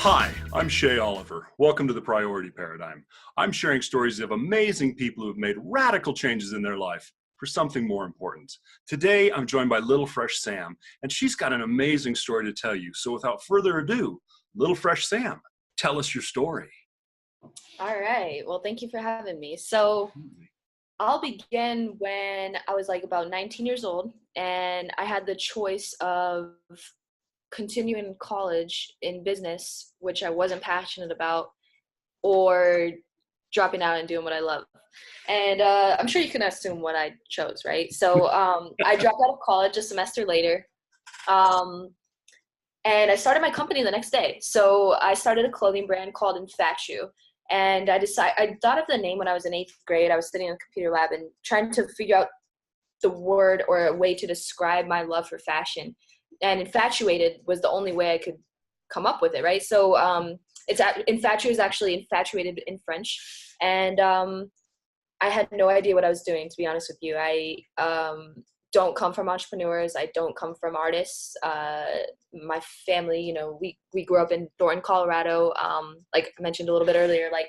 Hi, I'm Shay Oliver. Welcome to the Priority Paradigm. I'm sharing stories of amazing people who have made radical changes in their life for something more important. Today, I'm joined by LilFreshSam, and she's got an amazing story to tell you. So without further ado, LilFreshSam, tell us your story. All right. Well, thank you for having me. So I'll begin when I was like about 19 years old, and I had the choice of continuing college in business, which I wasn't passionate about, or dropping out and doing what I love. And I'm sure you can assume what I chose, right? So I dropped out of college a semester later. Um, and I started my company the next day. So I started a clothing brand called Infatu. And I thought of the name when I was in 8th grade. I was sitting in a computer lab and trying to figure out the word or a way to describe my love for fashion. And infatuated was the only way I could come up with it, right? So infatu is actually infatuated in French. And I had no idea what I was doing, to be honest with you. I don't come from entrepreneurs. I don't come from artists. My family, we grew up in Thornton, Colorado. Like I mentioned a little bit earlier, like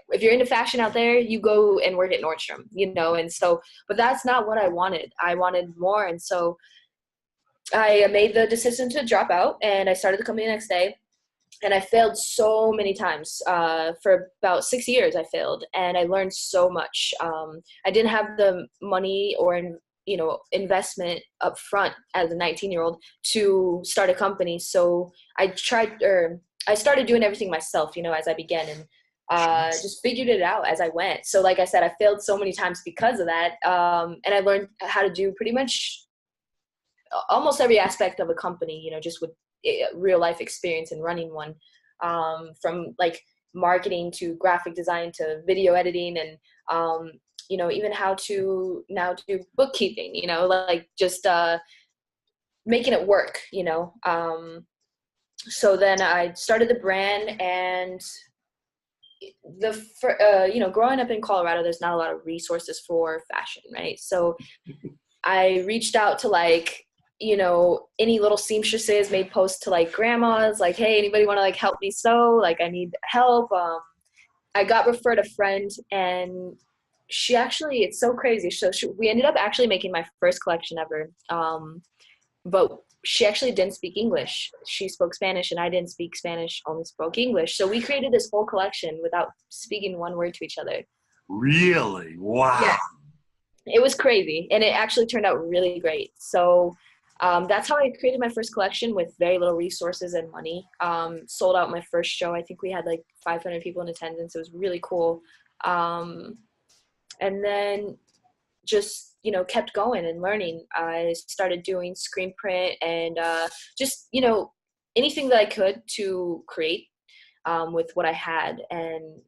if you're into fashion out there, you go and work at Nordstrom, and so, but that's not what I wanted. I wanted more. And so I made the decision to drop out, and I started the company the next day. And I failed so many times. For about 6 years, I failed, and I learned so much. I didn't have the money or investment up front as a 19-year-old to start a company. So I started doing everything myself, as I began, and just figured it out as I went. So like I said, I failed so many times because of that. And I learned how to do pretty much almost every aspect of a company, just with real life experience in running one, from like marketing to graphic design to video editing, and even how to now do bookkeeping, like just making it work. So then I started the brand, and growing up in Colorado, there's not a lot of resources for fashion, right? So I reached out to any little seamstresses, made posts to like grandmas, like, hey, anybody want to like help me sew? Like I need help. I got referred a friend, and she actually, it's so crazy. So we ended up actually making my first collection ever. But she actually didn't speak English. She spoke Spanish, and I didn't speak Spanish, only spoke English. So we created this whole collection without speaking one word to each other. Really? Wow. Yeah. It was crazy, and it actually turned out really great. So that's how I created my first collection with very little resources and money. Sold out my first show. I think we had like 500 people in attendance. It was really cool. And then just, kept going and learning. I started doing screen print and just, anything that I could to create with what I had. And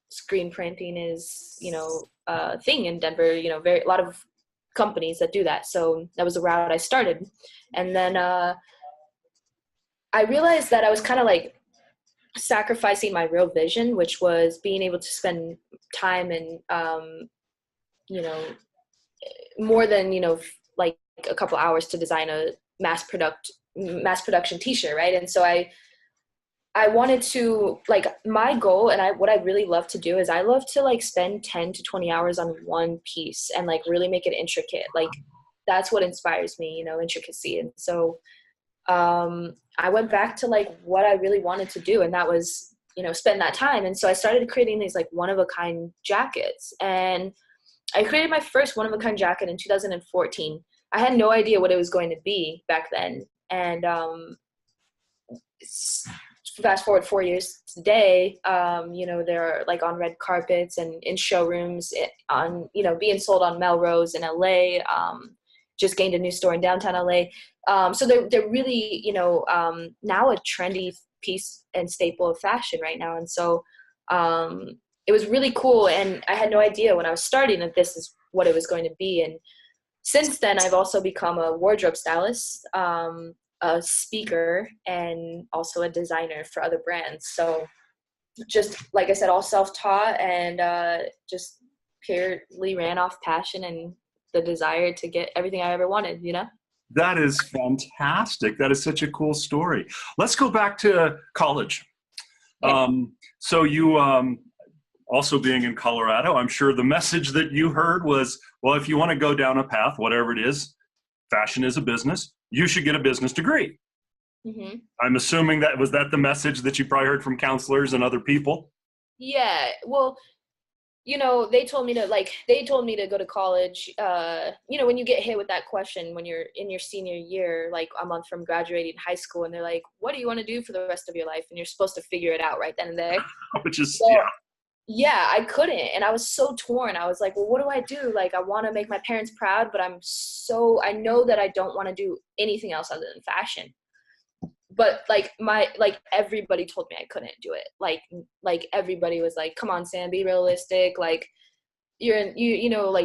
screen printing is, a thing in Denver, a lot of companies that do that. So that was the route I started. And then I realized that I was kind of like sacrificing my real vision, which was being able to spend time and, more than, like a couple hours to design a mass production t-shirt. Right. And so I wanted to, like, my goal, and what I really love to do is I love to like spend 10 to 20 hours on one piece and like really make it intricate. Like that's what inspires me, intricacy. And so I went back to like what I really wanted to do, and that was, spend that time. And so I started creating these like one-of-a-kind jackets, and I created my first one-of-a-kind jacket in 2014. I had no idea what it was going to be back then. And fast forward 4 years today, they're like on red carpets and in showrooms on, being sold on Melrose in LA, just gained a new store in downtown LA. So they're really, now a trendy piece and staple of fashion right now. And so it was really cool. And I had no idea when I was starting that this is what it was going to be. And since then, I've also become a wardrobe stylist, a speaker, and also a designer for other brands. So just like I said, all self-taught, and just purely ran off passion and the desire to get everything I ever wanted, That is fantastic. That is such a cool story. Let's go back to college. Yeah. So you also being in Colorado, I'm sure the message that you heard was, well, if you want to go down a path, whatever it is, fashion is a business, you should get a business degree. Hmm. I'm assuming that was that the message that you probably heard from counselors and other people? Yeah. Well, they told me to go to college. When you get hit with that question when you're in your senior year, like a month from graduating high school, and they're like, what do you want to do for the rest of your life? And you're supposed to figure it out right then and there. Which is, yeah. Well, yeah, I couldn't. And I was so torn. I was like, well, what do I do? Like, I want to make my parents proud, but I know that I don't want to do anything else other than fashion. But like everybody told me I couldn't do it. Like everybody was like, come on, Sam, be realistic. Like, like,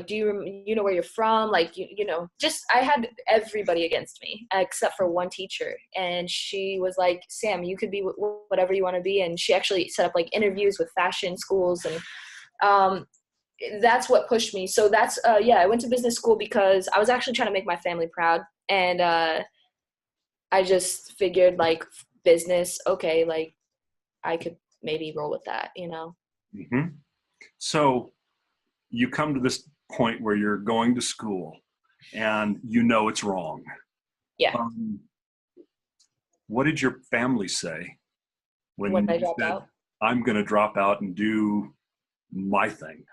do you know where you're from? Like, just, I had everybody against me except for one teacher. And she was like, Sam, you could be whatever you want to be. And she actually set up like interviews with fashion schools. And um, that's what pushed me. So I went to business school because I was actually trying to make my family proud. And I just figured, like, business, okay, like, I could maybe roll with that. Mm-hmm. So you come to this point where you're going to school and you know it's wrong. Yeah. What did your family say when When I you dropped said, out. I'm going to drop out and do my thing?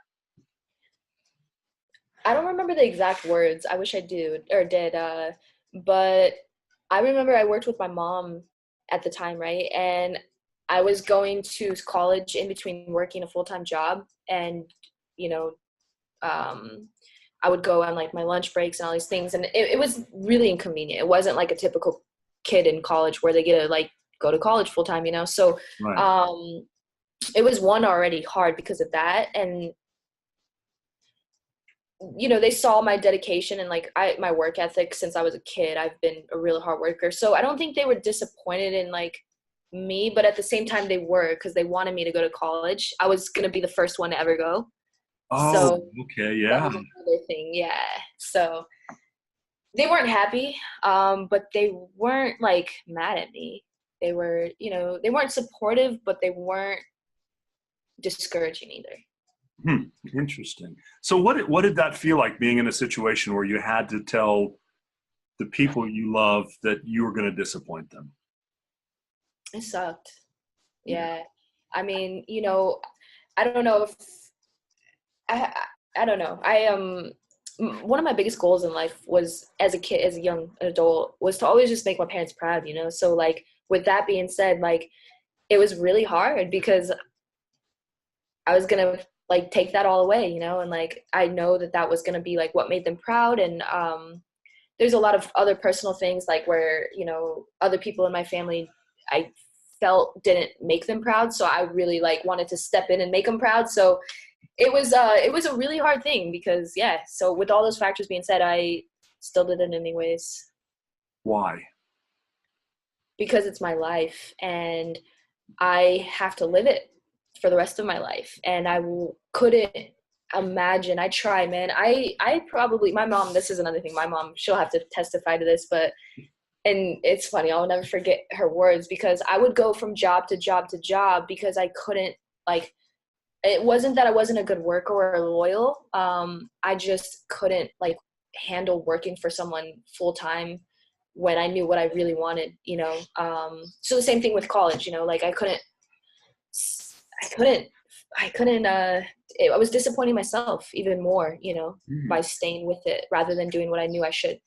I don't remember the exact words. I wish I did. But I remember I worked with my mom at the time, right? And I was going to college in between working a full-time job, and you know, I would go on like my lunch breaks and all these things, and it was really inconvenient. It wasn't like a typical kid in college where they get to like go to college full time. So Right. it was one already hard because of that, and they saw my dedication and like my work ethic since I was a kid. I've been a really hard worker. So I don't think they were disappointed in like me, but at the same time they were, because they wanted me to go to college. I was going to be the first one to ever go. Oh, So okay. that Yeah. was another thing. Yeah. So they weren't happy, but they weren't like mad at me. They were, they weren't supportive, but they weren't discouraging either. Interesting. So what did that feel like, being in a situation where you had to tell the people you love that you were going to disappoint them? It sucked. Yeah. Yeah. I mean, I don't know if I I don't know. One of my biggest goals in life was, as a kid, as a young adult, was to always just make my parents proud. So like, with that being said, like, it was really hard because I was gonna like take that all away, and like I know that was gonna be like what made them proud. And there's a lot of other personal things, like where other people in my family I felt didn't make them proud, so I really like wanted to step in and make them proud. So it was a really hard thing because, yeah, so with all those factors being said, I still did it anyways. Why? Because it's my life and I have to live it for the rest of my life. And couldn't imagine. I try, man. I probably, my mom, this is another thing, my mom, she'll have to testify to this, and it's funny, I'll never forget her words, because I would go from job to job to job because I couldn't, like, it wasn't that I wasn't a good worker or loyal. I just couldn't like handle working for someone full time when I knew what I really wanted. So the same thing with college, like I couldn't, I was disappointing myself even more, by staying with it rather than doing what I knew I should.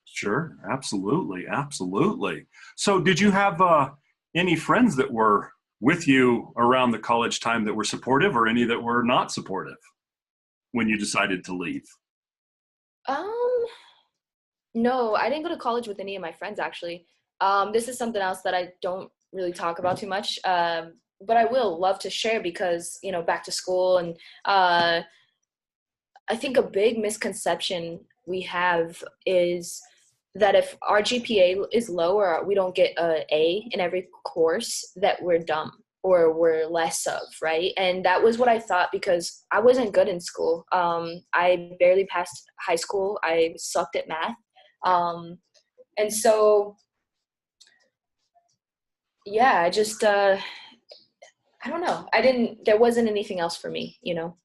Sure. Absolutely. Absolutely. So did you have any friends that were with you around the college time that were supportive, or any that were not supportive when you decided to leave? Um, no, I didn't go to college with any of my friends, actually. This is something else that I don't really talk about too much. But I will love to share because, back to school, and I think a big misconception we have is that if our GPA is low or we don't get a A in every course, that we're dumb or we're less of, right? And that was what I thought because I wasn't good in school. I barely passed high school. I sucked at math. And so, yeah, I just, I don't know. There wasn't anything else for me, you know?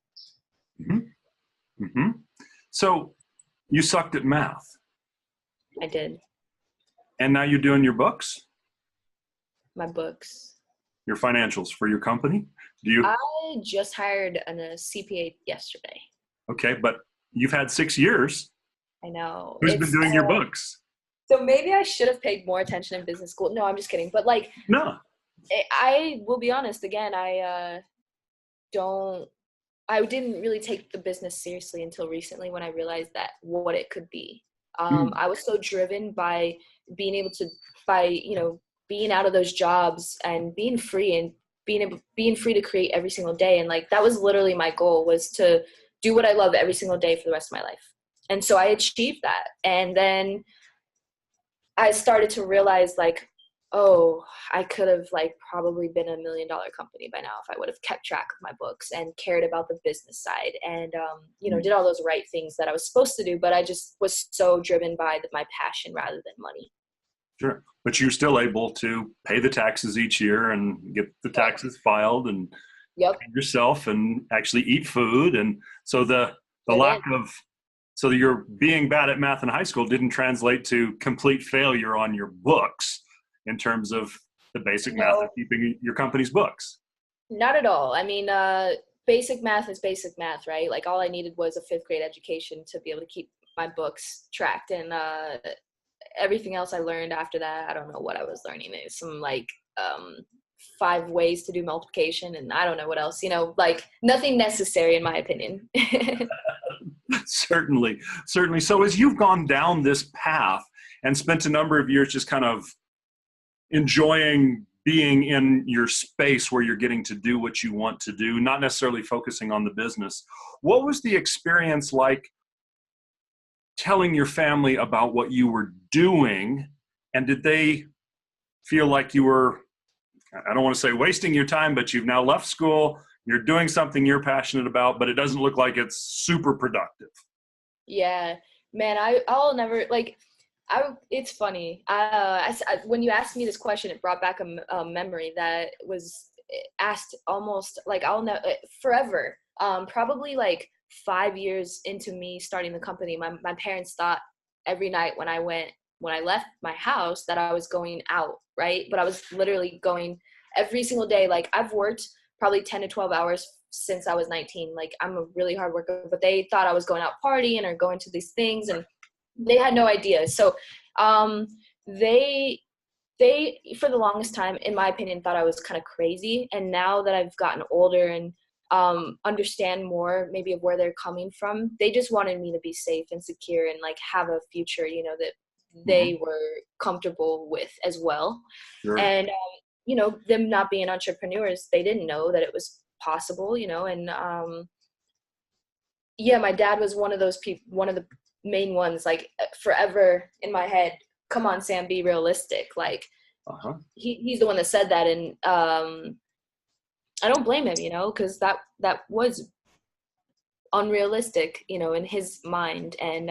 Mm-hmm. Mm-hmm. So you sucked at math, I did. and now you're doing your books, My books. your financials for your company. Do you? I just hired a CPA yesterday. Okay, but you've had 6 years. I know. Who's been doing your books? So maybe I should have paid more attention in business school. No, I'm just kidding. But like, No. I will be honest again, don't I didn't really take the business seriously until recently when I realized that what it could be. Mm. I was so driven by being able to, being out of those jobs and being free and being free to create every single day. And like, that was literally my goal, was to do what I love every single day for the rest of my life. And so I achieved that. And then I started to realize like, oh, I could have like probably been $1 million company by now if I would have kept track of my books and cared about the business side and, did all those right things that I was supposed to do. But I just was so driven by my passion rather than money. Sure. But you're still able to pay the taxes each year and get the Yep. taxes filed and Yep. yourself and actually eat food. And so the Get lack in. of, so your being bad at math in high school didn't translate to complete failure on your books in terms of the basic math of No, keeping your company's books. not at all. I mean, basic math is basic math, right? Like all I needed was a fifth grade education to be able to keep my books tracked. And everything else I learned after that, I don't know what I was learning. It's some like 5 ways to do multiplication, and I don't know what else, like nothing necessary in my opinion. Certainly, certainly. So as you've gone down this path and spent a number of years just kind of enjoying being in your space where you're getting to do what you want to do, not necessarily focusing on the business, what was the experience like telling your family about what you were doing? And did they feel like you were, I don't want to say wasting your time, but you've now left school, you're doing something you're passionate about, but it doesn't look like it's super productive? Yeah, man, I'll never like. It's funny. When you asked me this question, it brought back a memory that was asked almost like I'll know forever. Probably like 5 years into me starting the company, my parents thought every night when I left my house that I was going out, right? But I was literally going every single day. Like I've worked probably 10 to 12 hours since I was 19. Like I'm a really hard worker, but they thought I was going out partying or going to these things, and they had no idea. So they for the longest time, in my opinion, thought I was kind of crazy. And now that I've gotten older and understand more maybe of where they're coming from, they just wanted me to be safe and secure and like have a future, that they were comfortable with as well. Sure. And them not being entrepreneurs, they didn't know that it was possible, and yeah, my dad was one of those people, one of the main ones, like forever in my head. Come on, Sam, be realistic. Like Uh-huh. he's the one that said that, and I don't blame him, because that was unrealistic, in his mind. And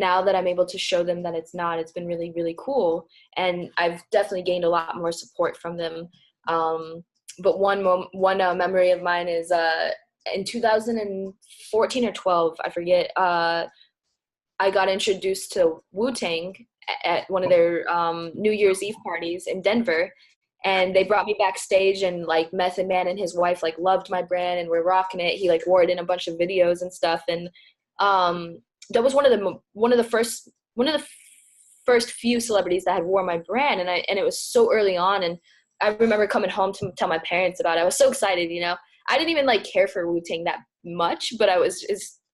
now that I'm able to show them that it's not, it's been really, really cool. And I've definitely gained a lot more support from them. But one memory of mine is in 2014 or 12, I forget, I got introduced to Wu-Tang at one of their New Year's Eve parties in Denver. And they brought me backstage, and like Method Man and his wife like loved my brand and were rocking it. He like wore it in a bunch of videos and stuff. And that was one of the first few celebrities that had worn my brand. And it was so early on. And I remember coming home to tell my parents about it. I was so excited, I didn't even like care for Wu-Tang that much, but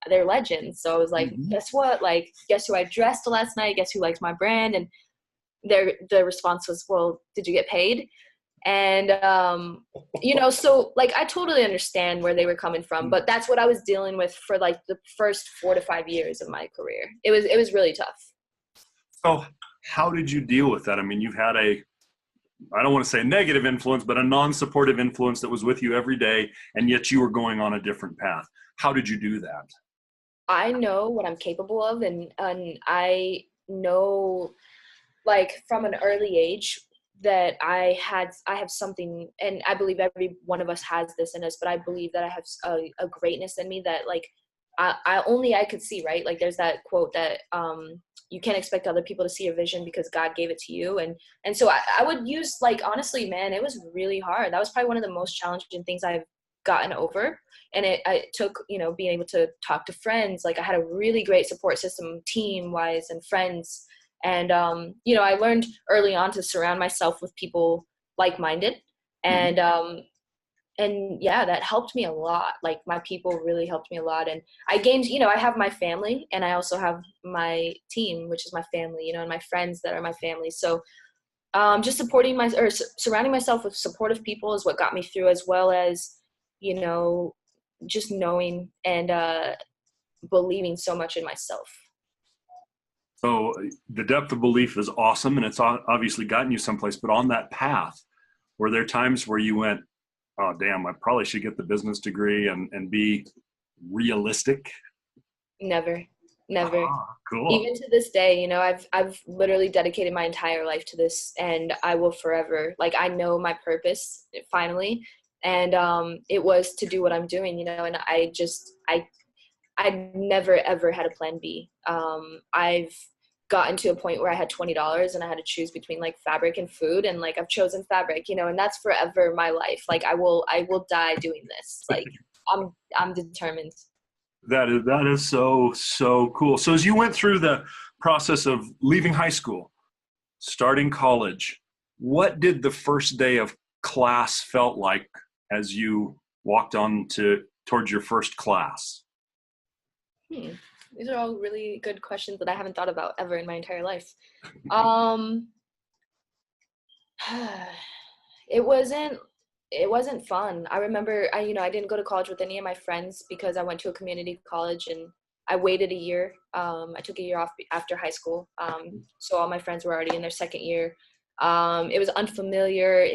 they're legends. So I was like, guess what? Like, guess who I dressed last night? Guess who likes my brand? And their response was, well, did you get paid? And, so like, I totally understand where they were coming from, but that's what I was dealing with for like the first 4 to 5 years of my career. It was really tough. So how did you deal with that? I mean, you've had I don't want to say negative influence, but a non-supportive influence that was with you every day, and yet you were going on a different path. How did you do that? I know what I'm capable of, and I know, like, from an early age, that I have something, and I believe every one of us has this in us, but I believe that I have a greatness in me that like I could see, right? Like there's that quote that you can't expect other people to see your vision because God gave it to you. And so I would use, like, honestly, man, it was really hard. That was probably one of the most challenging things I've gotten over. And it took, being able to talk to friends. Like I had a really great support system, team wise and friends. And, I learned early on to surround myself with people like-minded. Mhm. And yeah, that helped me a lot. Like my people really helped me a lot. And I gained, I have my family, and I also have my team, which is my family, and my friends that are my family. So just surrounding myself with supportive people is what got me through, as well as, just knowing and believing so much in myself. So the depth of belief is awesome, and it's obviously gotten you someplace. But on that path, were there times where you went, "Oh, damn, I probably should get the business degree and be realistic"? Never. Cool. Even to this day, I've literally dedicated my entire life to this, and I will forever, like, I know my purpose finally, and it was to do what I'm doing, and I never ever had a plan B. I've gotten to a point where I had $20 and I had to choose between like fabric and food, and like I've chosen fabric, and that's forever my life. Like I will die doing this. Like I'm determined. That is so cool. So as you went through the process of leaving high school, starting college, what did the first day of class felt like as you walked on towards your first class? These are all really good questions that I haven't thought about ever in my entire life. Um, it wasn't fun. I remember I didn't go to college with any of my friends because I went to a community college, and I waited a year. I took a year off after high school. So all my friends were already in their second year. It was unfamiliar.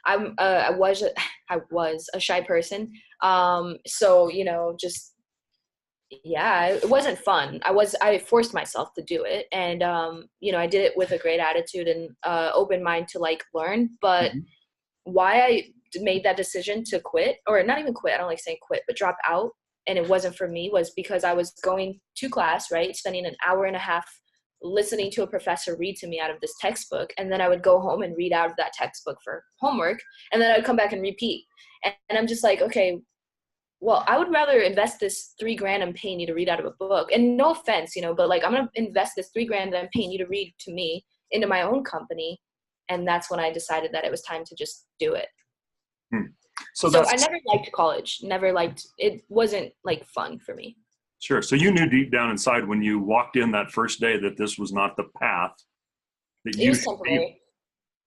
I was a shy person. So just, yeah, it wasn't fun. I forced myself to do it, and I did it with a great attitude and open mind to like learn. But Mhm. why I made that decision to quit, or not even quit, I don't like saying quit, but drop out, and it wasn't for me, was because I was going to class, right, spending an hour and a half listening to a professor read to me out of this textbook, and then I would go home and read out of that textbook for homework, and then I'd come back and repeat. And I'm just like, okay, well, I would rather invest this $3,000 I'm paying you to read out of a book. And no offense, but like, I'm going to invest this $3,000 that I'm paying you to read to me into my own company. And that's when I decided that it was time to just do it. Hmm. So So that's I never liked college, never liked, it wasn't like fun for me. sure. So you knew deep down inside when you walked in that first day that this was not the path that It you was should be on. temporary.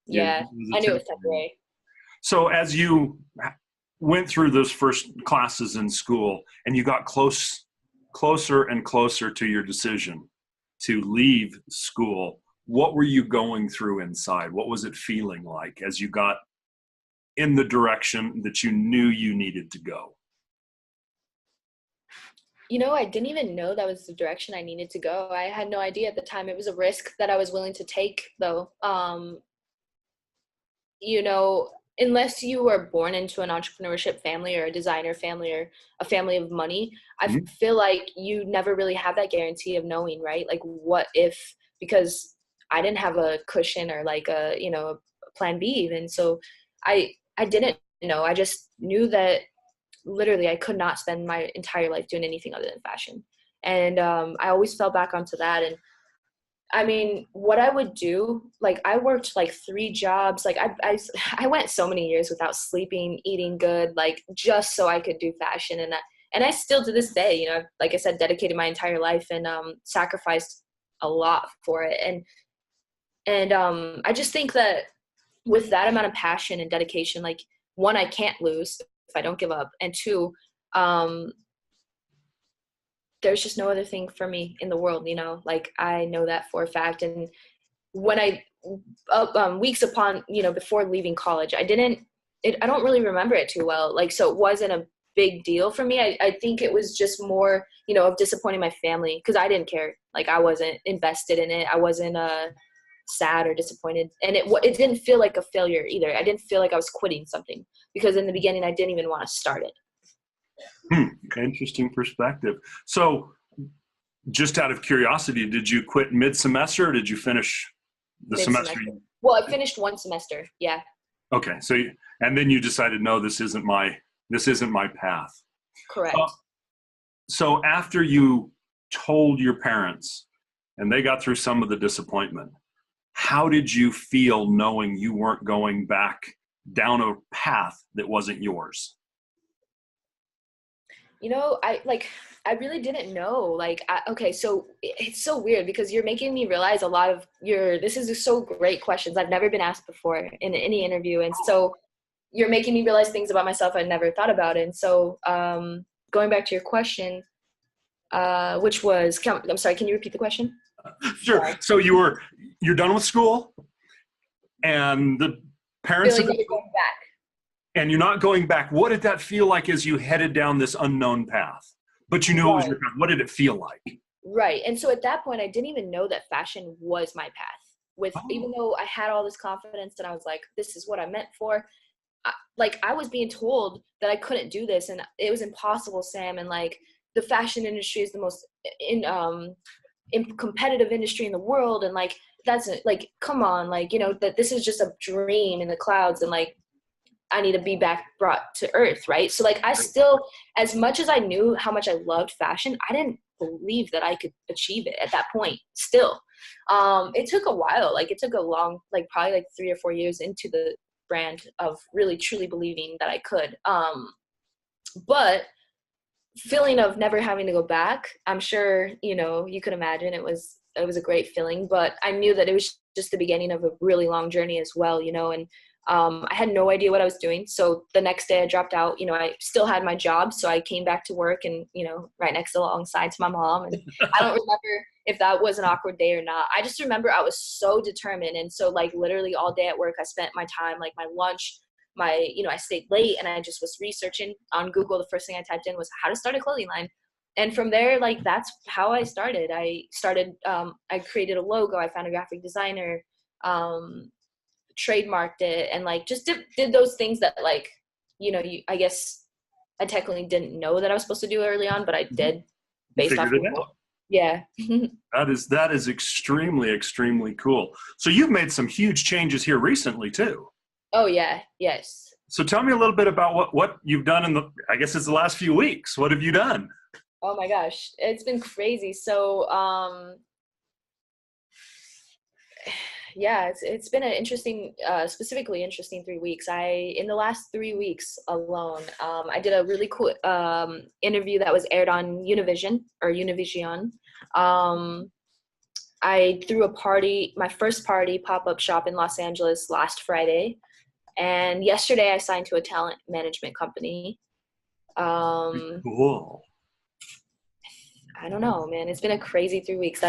Yeah, It was I a knew it was temporary. temporary. So as you went through those first classes in school and you got closer and closer to your decision to leave school, what were you going through inside? What was it feeling like as you got in the direction that you knew you needed to go? I didn't even know that was the direction I needed to go. I had no idea at the time. It was a risk that I was willing to take, though. Unless you were born into an entrepreneurship family or a designer family or a family of money, I Mhm. feel like you never really have that guarantee of knowing, right? Like, what if, because I didn't have a cushion or like a plan B even. So I didn't know. I just knew that literally I could not spend my entire life doing anything other than fashion. And I always fell back onto that. And I mean, what I would do, like I worked like 3 jobs. Like I went so many years without sleeping, eating good, like just so I could do fashion. And I still to this day, like I said, dedicated my entire life and sacrificed a lot for it. And I just think that with that amount of passion and dedication, like, one, I can't lose if I don't give up. And two, um, there's just no other thing for me in the world, like I know that for a fact. And when weeks upon, before leaving college, I don't really remember it too well. Like, so it wasn't a big deal for me. I think it was just more, of disappointing my family because I didn't care. Like I wasn't invested in it. I wasn't, sad or disappointed. And it didn't feel like a failure either. I didn't feel like I was quitting something, because in the beginning I didn't even want to start it. Interesting perspective. So just out of curiosity, did you quit mid-semester or did you finish the semester? Well, I finished one semester. Yeah. Okay. So, and then you decided, no, this isn't my path. Correct. So after you told your parents and they got through some of the disappointment, how did you feel knowing you weren't going back down a path that wasn't yours? I really didn't know. Okay, so it's so weird because you're making me realize this is so great questions I've never been asked before in any interview. And so you're making me realize things about myself I never thought about. And so going back to your question, which was, I'm sorry, can you repeat the question? Sure. Sorry. So you're done with school and the parents Feeling like you're going back. And you're not going back. What did that feel like as you headed down this unknown path? But you knew it was your path. What did it feel like? Right. And so at that point, I didn't even know that fashion was my path. Even though I had all this confidence and I was like, this is what I'm meant for. I was being told that I couldn't do this and it was impossible, Sam. And the fashion industry is the most competitive industry in the world. And that's come on, that this is just a dream in the clouds. And I need to be brought to earth, right? So I still, as much as I knew how much I loved fashion, I didn't believe that I could achieve it at that point still. It took a while. It took a long, probably 3 or 4 years into the brand of really truly believing that I could. But feeling of never having to go back, I'm sure, you could imagine it was a great feeling, but I knew that it was just the beginning of a really long journey as well, and I had no idea what I was doing. So the next day I dropped out. I still had my job. So I came back to work and, right next alongside to my mom. And I don't remember if that was an awkward day or not. I just remember I was so determined. And so literally all day at work, I spent my time, my lunch, I stayed late and I just was researching on Google. The first thing I typed in was how to start a clothing line. And from there, that's how I started. I created a logo. I found a graphic designer, trademarked it, and just did those things that I guess I technically didn't know that I was supposed to do early on, but I did based off. Yeah. That is extremely, extremely cool. So you've made some huge changes here recently too. Oh yeah. Yes. So tell me a little bit about what you've done I guess it's the last few weeks. What have you done? Oh my gosh, it's been crazy. So yeah, it's been an interesting, specifically interesting 3 weeks. In the last 3 weeks alone, I did a really cool interview that was aired on Univision. I threw a party, my first party pop-up shop in Los Angeles last Friday. And yesterday I signed to a talent management company. Cool. I don't know, man. It's been a crazy 3 weeks.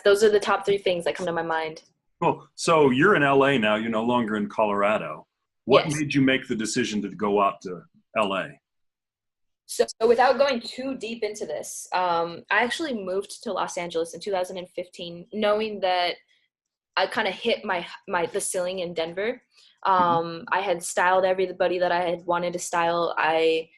Those are the top 3 things that come to my mind. Cool. So you're in LA now. You're no longer in Colorado. What Yes. made you make the decision to go out to LA? So without going too deep into this, I actually moved to Los Angeles in 2015, knowing that I kind of hit the ceiling in Denver. I had styled everybody that I had wanted to style. I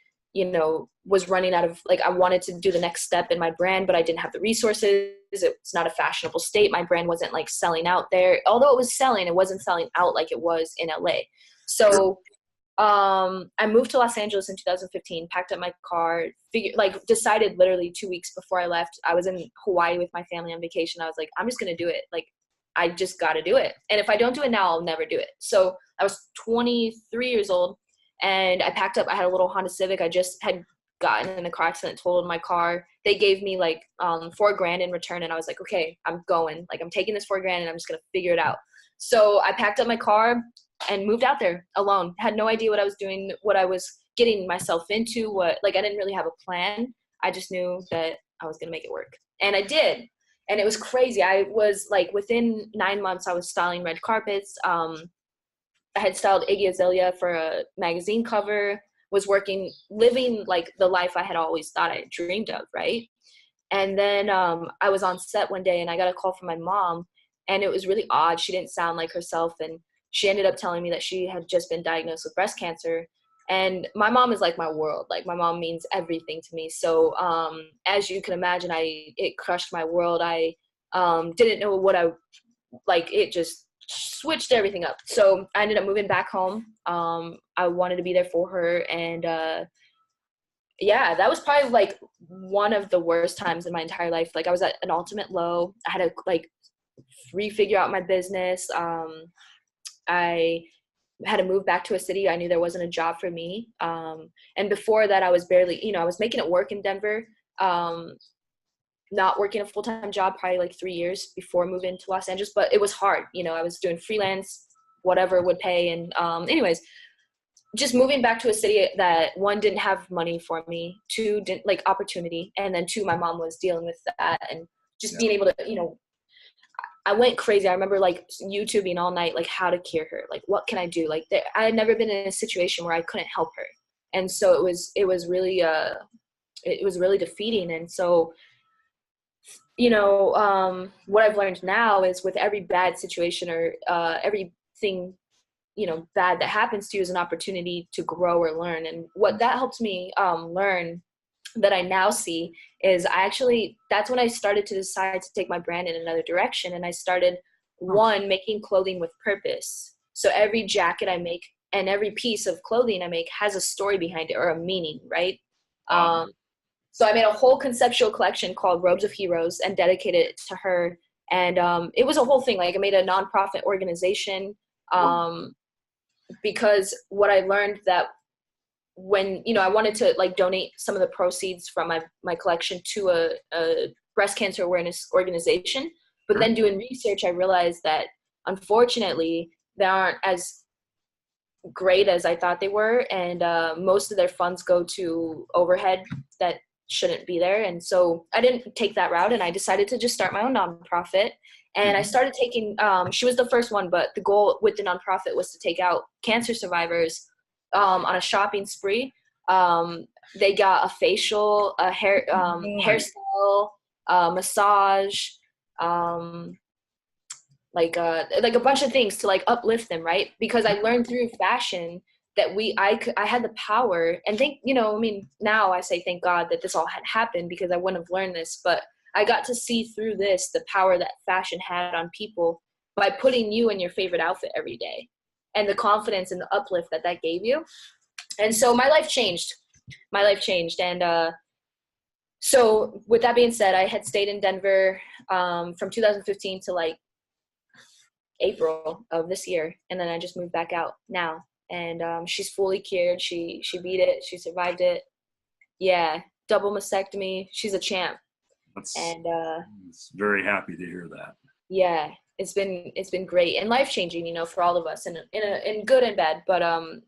was running out of, I wanted to do the next step in my brand, but I didn't have the resources. It's not a fashionable state. My brand wasn't selling out there. Although it was selling, it wasn't selling out like it was in LA. So I moved to Los Angeles in 2015, packed up my car, decided literally 2 weeks before I left. I was in Hawaii with my family on vacation. I was like, I'm just going to do it. I just got to do it. And if I don't do it now, I'll never do it. So I was 23 years old. And I packed up. I had a little Honda Civic. I just had gotten in a car accident, totaled my car. They gave me $4,000 in return, and I was like, okay, I'm going. I'm taking this $4,000, and I'm just gonna figure it out. So I packed up my car and moved out there alone. Had no idea what I was doing, what I was getting myself into. I didn't really have a plan. I just knew that I was gonna make it work, and I did. And it was crazy. I was within 9 months, I was styling red carpets. I had styled Iggy Azalea for a magazine cover, was living the life I had always thought I dreamed of, right? And then I was on set one day and I got a call from my mom, And it was really odd. She didn't sound like herself. And she ended up telling me that she had just been diagnosed with breast cancer. And my mom is like my world. Like, my mom means everything to me. So as you can imagine, it crushed my world. I didn't know what it just switched everything up. So I ended up moving back home. I wanted to be there for her. And yeah, that was probably like one of the worst times in my entire life. Like, I was at an ultimate low. I had to like refigure out my business. I had to move back to a city. I knew there wasn't a job for me. And before that, I was barely, I was making it work in Denver, not working a full-time job, probably like 3 years before moving to Los Angeles, but it was hard. I was doing freelance, whatever would pay. And anyways, just moving back to a city that, one, didn't have money for me, two, didn't like opportunity. And then two, my mom was dealing with that, and just being able to, I went crazy. I remember like YouTubing all night, like how to cure her, like what can I do? Like I had never been in a situation where I couldn't help her. And so it was really defeating. And so, what I've learned now is, with every bad situation or everything, bad that happens to you is an opportunity to grow or learn. And what that helped me learn, that I now see, is that's when I started to decide to take my brand in another direction. And I started, one, making clothing with purpose. So every jacket I make and every piece of clothing I make has a story behind it, or a meaning, right? So I made a whole conceptual collection called Robes of Heroes and dedicated it to her. And it was a whole thing. Like, I made a nonprofit organization because what I learned, that when, I wanted to like donate some of the proceeds from my collection to a breast cancer awareness organization. But then doing research, I realized that unfortunately they aren't as great as I thought they were. And most of their funds go to overhead that shouldn't be there. And so I didn't take that route, and I decided to just start my own nonprofit. And I started taking, she was the first one, but the goal with the nonprofit was to take out cancer survivors on a shopping spree. They got a facial, a hairstyle, massage, like a bunch of things to like uplift them, right? Because I learned through fashion that I had the power, and now I say thank God that this all had happened, because I wouldn't have learned this, but I got to see through this the power that fashion had on people by putting you in your favorite outfit every day, and the confidence and the uplift that gave you. And so my life changed. And so with that being said, I had stayed in Denver from 2015 to like April of this year, and then I just moved back out now. And she's fully cured. She beat it. She survived it. Yeah, double mastectomy. She's a champ. Very happy to hear that. Yeah, it's been great and life changing, for all of us, in good and bad, but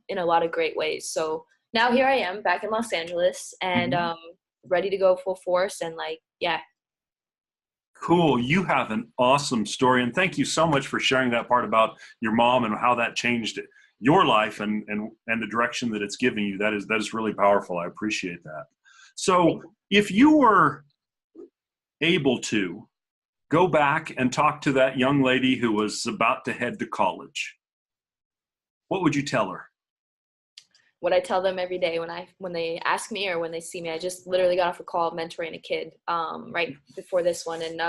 in a lot of great ways. So now here I am back in Los Angeles, and ready to go full force, and Cool. You have an awesome story, and thank you so much for sharing that part about your mom and how that changed your life and the direction that it's giving you. That is really powerful. I appreciate that. So if you were able to go back and talk to that young lady who was about to head to college, what would you tell her? What I tell them every day when they ask me or when they see me. I just literally got off a call mentoring a kid right before this one, and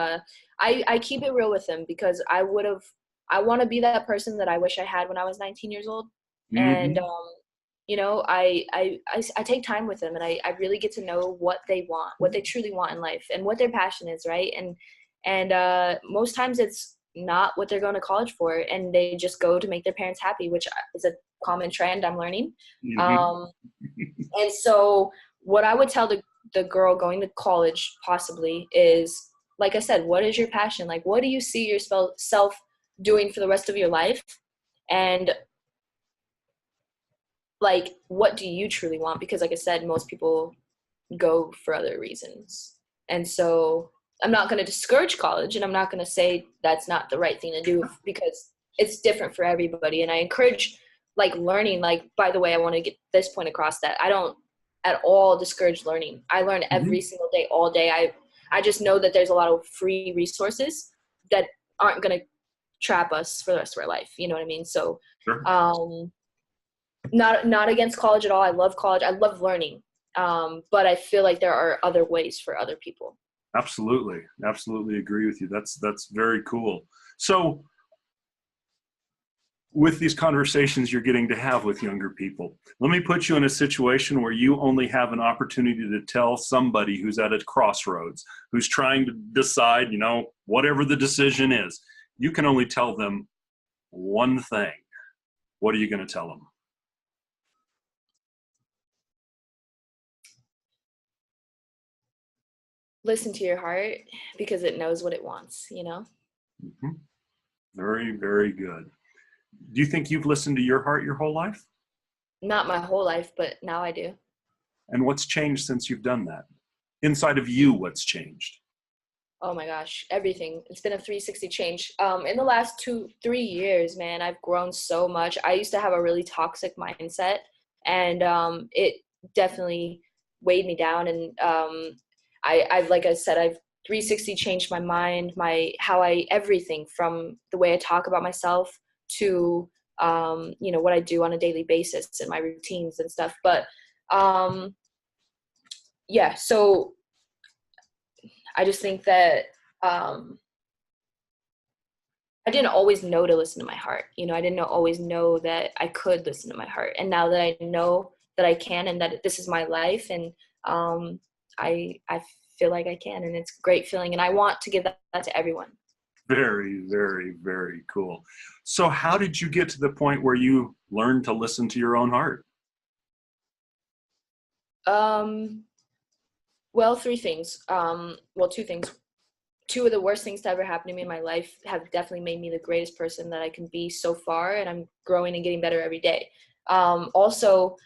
I keep it real with them, because I want to be that person that I wish I had when I was 19 years old. And I take time with them, and I really get to know what they want, what they truly want in life, and what their passion is, right? And most times it's not what they're going to college for, and they just go to make their parents happy, which is a common trend I'm learning. And so what I would tell the girl going to college possibly is, like I said, what is your passion? Like, what do you see yourself doing for the rest of your life? And like, what do you truly want? Because like I said, most people go for other reasons. And so I'm not going to discourage college, and I'm not going to say that's not the right thing to do, because it's different for everybody. And I encourage like learning. Like, by the way, I want to get this point across, that I don't at all discourage learning. I learn every single day, all day. I just know that there's a lot of free resources that aren't going to trap us for the rest of our life. You know what I mean? So, Sure. not against college at all. I love college. I love learning. But I feel like there are other ways for other people. Absolutely. Absolutely agree with you. That's very cool. So with these conversations you're getting to have with younger people, let me put you in a situation where you only have an opportunity to tell somebody who's at a crossroads, who's trying to decide, whatever the decision is. You can only tell them one thing. What are you going to tell them? Listen to your heart because it knows what it wants, Mm-hmm. Very, very good. Do you think you've listened to your heart your whole life? Not my whole life, but now I do. And what's changed since you've done that? Inside of you, what's changed? Oh my gosh, everything. It's been a 360 change. In the last 2-3 years, man, I've grown so much. I used to have a really toxic mindset, and it definitely weighed me down. And I've, like I said, I've 360 changed my mind, everything from the way I talk about myself to, what I do on a daily basis and my routines and stuff. But yeah, so I just think that I didn't always know to listen to my heart. I didn't always know that I could listen to my heart. And now that I know that I can and that this is my life, and I feel like I can, and it's a great feeling. And I want to give that to everyone. Very, very, very cool. So how did you get to the point where you learned to listen to your own heart? Well, three things. Two things. Two of the worst things to ever happen to me in my life have definitely made me the greatest person that I can be so far, and I'm growing and getting better every day. Also,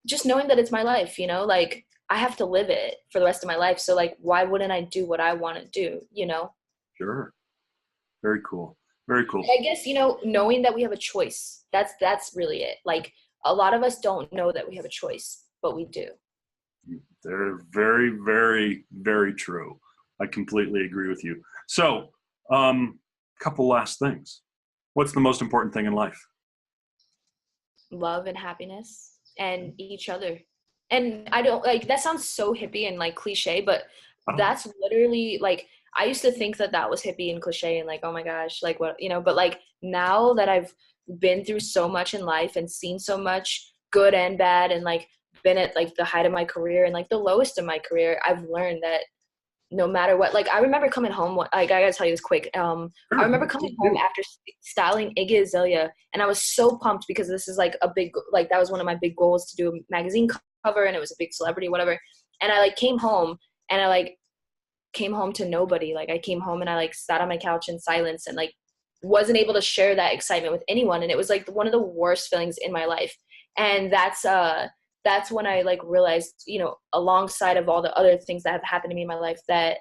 just knowing that it's my life, like I have to live it for the rest of my life. So like, why wouldn't I do what I want to do, Sure. Very cool. Very cool. I guess, knowing that we have a choice. That's really it. Like, a lot of us don't know that we have a choice, but we do. They're very, very, very true. I completely agree with you. So, couple last things. What's the most important thing in life? Love and happiness and each other. And I don't like, that sounds so hippie and like cliche, but that's literally like, I used to think that was hippie and cliche and like, oh my gosh, like what, but like now that I've been through so much in life and seen so much good and bad, and like been at like the height of my career and like the lowest of my career, I've learned that no matter what, like I remember coming home, like I gotta tell you this quick. I remember coming home after styling Iggy Azalea, and I was so pumped because this is like a big, like that was one of my big goals, to do a magazine cover, and it was a big celebrity, whatever. And I like came home, and I like came home to nobody. Like I came home and I like sat on my couch in silence and like wasn't able to share that excitement with anyone. And it was like one of the worst feelings in my life. And that's when I like realized, alongside of all the other things that have happened to me in my life, that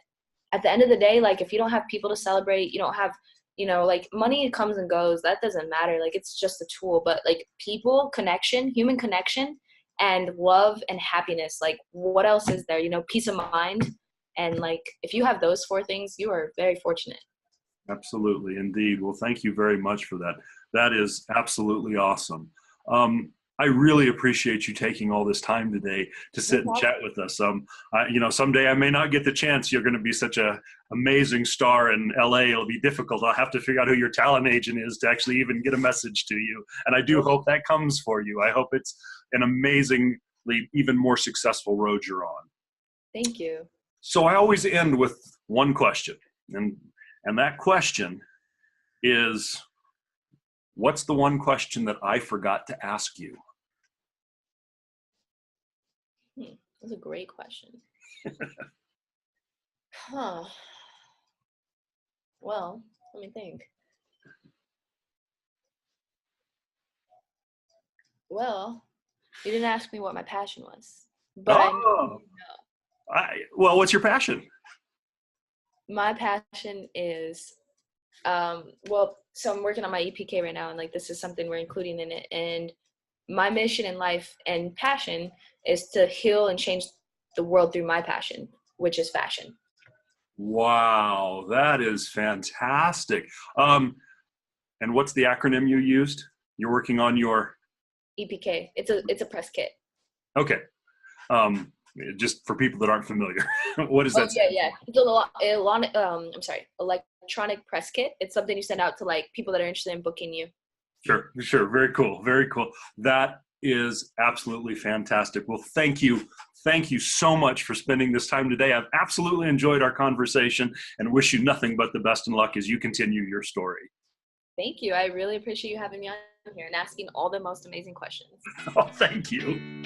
at the end of the day, like if you don't have people to celebrate, you don't have, like money comes and goes, that doesn't matter. Like it's just a tool, but like people, connection, human connection, and love and happiness, like what else is there? Peace of mind. And like, if you have those four things, you are very fortunate. Absolutely, indeed. Well, thank you very much for that. That is absolutely awesome. I really appreciate you taking all this time today to sit and chat with us. Someday I may not get the chance. You're going to be such a amazing star in LA. It'll be difficult. I'll have to figure out who your talent agent is to actually even get a message to you. And I do hope that comes for you. I hope it's an amazingly, even more successful road you're on. Thank you. So I always end with one question. And that question is, what's the one question that I forgot to ask you? That's a great question. Huh. Well, let me think. Well, you didn't ask me what my passion was, but I know. Well, what's your passion? My passion is, so I'm working on my EPK right now, and like this is something we're including in it. And my mission in life and passion is to heal and change the world through my passion, which is fashion. Wow, that is fantastic. And what's the acronym you used? You're working on your, EPK. It's a press kit. okay. Um, just for people that aren't familiar, what does Oh that yeah, stand yeah. for? It's I'm sorry, electronic press kit. It's something you send out to like people that are interested in booking you. Sure, sure. Very cool. Very cool. That is absolutely fantastic. Well, thank you. Thank you so much for spending this time today. I've absolutely enjoyed our conversation and wish you nothing but the best and luck as you continue your story. Thank you. I really appreciate you having me on here and asking all the most amazing questions. Oh, thank you.